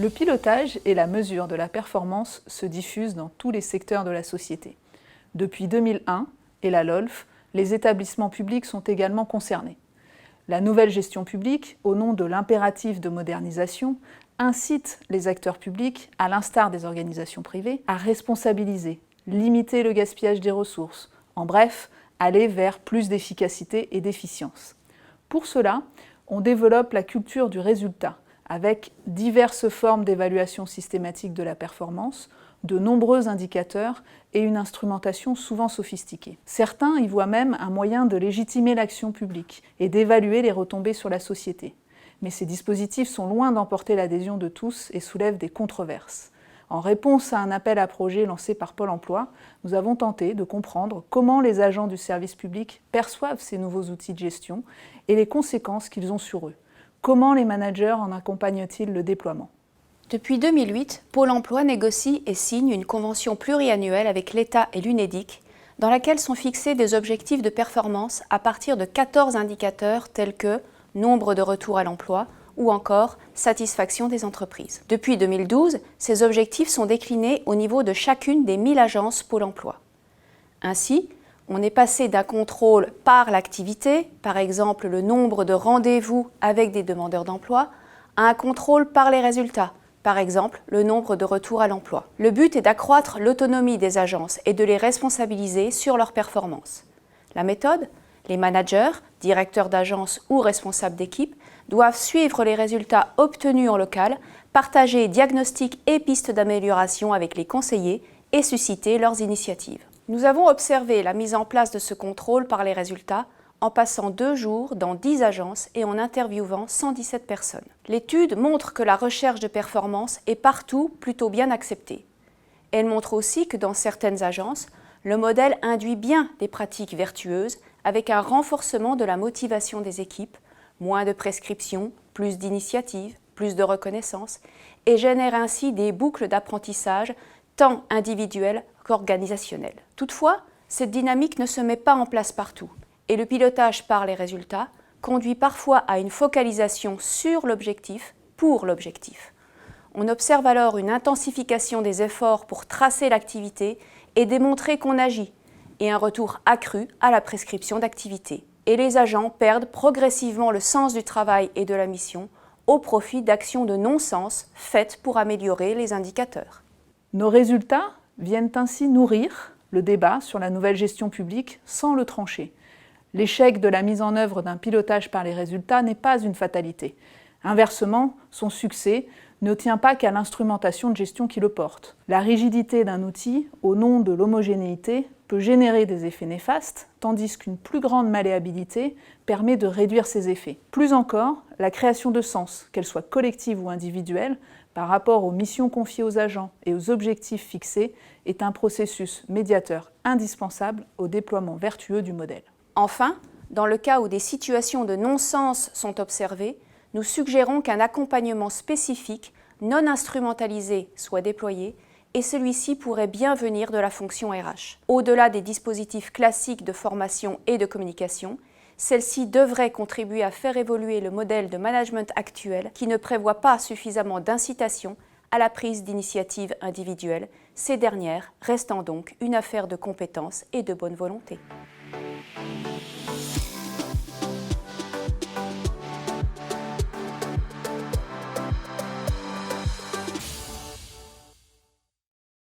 Le pilotage et la mesure de la performance se diffusent dans tous les secteurs de la société. Depuis 2001 et la LOLF, les établissements publics sont également concernés. La nouvelle gestion publique, au nom de l'impératif de modernisation, incite les acteurs publics, à l'instar des organisations privées, à responsabiliser, limiter le gaspillage des ressources, en bref, aller vers plus d'efficacité et d'efficience. Pour cela, on développe la culture du résultat, avec diverses formes d'évaluation systématique de la performance, de nombreux indicateurs et une instrumentation souvent sophistiquée. Certains y voient même un moyen de légitimer l'action publique et d'évaluer les retombées sur la société. Mais ces dispositifs sont loin d'emporter l'adhésion de tous et soulèvent des controverses. En réponse à un appel à projet lancé par Pôle emploi, nous avons tenté de comprendre comment les agents du service public perçoivent ces nouveaux outils de gestion et les conséquences qu'ils ont sur eux. Comment les managers en accompagnent-ils le déploiement ? Depuis 2008, Pôle emploi négocie et signe une convention pluriannuelle avec l'État et l'UNEDIC, dans laquelle sont fixés des objectifs de performance à partir de 14 indicateurs tels que nombre de retours à l'emploi ou encore satisfaction des entreprises. Depuis 2012, ces objectifs sont déclinés au niveau de chacune des 1000 agences Pôle emploi. Ainsi, on est passé d'un contrôle par l'activité, par exemple le nombre de rendez-vous avec des demandeurs d'emploi, à un contrôle par les résultats, par exemple le nombre de retours à l'emploi. Le but est d'accroître l'autonomie des agences et de les responsabiliser sur leurs performances. La méthode ? Les managers, directeurs d'agence ou responsables d'équipe doivent suivre les résultats obtenus en local, partager diagnostics et pistes d'amélioration avec les conseillers et susciter leurs initiatives. Nous avons observé la mise en place de ce contrôle par les résultats en passant 2 jours dans 10 agences et en interviewant 117 personnes. L'étude montre que la recherche de performance est partout plutôt bien acceptée. Elle montre aussi que dans certaines agences, le modèle induit bien des pratiques vertueuses avec un renforcement de la motivation des équipes, moins de prescriptions, plus d'initiatives, plus de reconnaissance et génère ainsi des boucles d'apprentissage tant individuelles qu'organisationnelles. Toutefois, cette dynamique ne se met pas en place partout et le pilotage par les résultats conduit parfois à une focalisation sur l'objectif pour l'objectif. On observe alors une intensification des efforts pour tracer l'activité et démontrer qu'on agit, et un retour accru à la prescription d'activité. Et les agents perdent progressivement le sens du travail et de la mission au profit d'actions de non-sens faites pour améliorer les indicateurs. Nos résultats viennent ainsi nourrir le débat sur la nouvelle gestion publique sans le trancher. L'échec de la mise en œuvre d'un pilotage par les résultats n'est pas une fatalité. Inversement, son succès ne tient pas qu'à l'instrumentation de gestion qui le porte. La rigidité d'un outil, au nom de l'homogénéité, peut générer des effets néfastes, tandis qu'une plus grande malléabilité permet de réduire ces effets. Plus encore, la création de sens, qu'elle soit collective ou individuelle, par rapport aux missions confiées aux agents et aux objectifs fixés, est un processus médiateur indispensable au déploiement vertueux du modèle. Enfin, dans le cas où des situations de non-sens sont observées, nous suggérons qu'un accompagnement spécifique, non instrumentalisé, soit déployé, et celui-ci pourrait bien venir de la fonction RH. Au-delà des dispositifs classiques de formation et de communication, celle-ci devrait contribuer à faire évoluer le modèle de management actuel qui ne prévoit pas suffisamment d'incitation à la prise d'initiatives individuelles, ces dernières restant donc une affaire de compétences et de bonne volonté.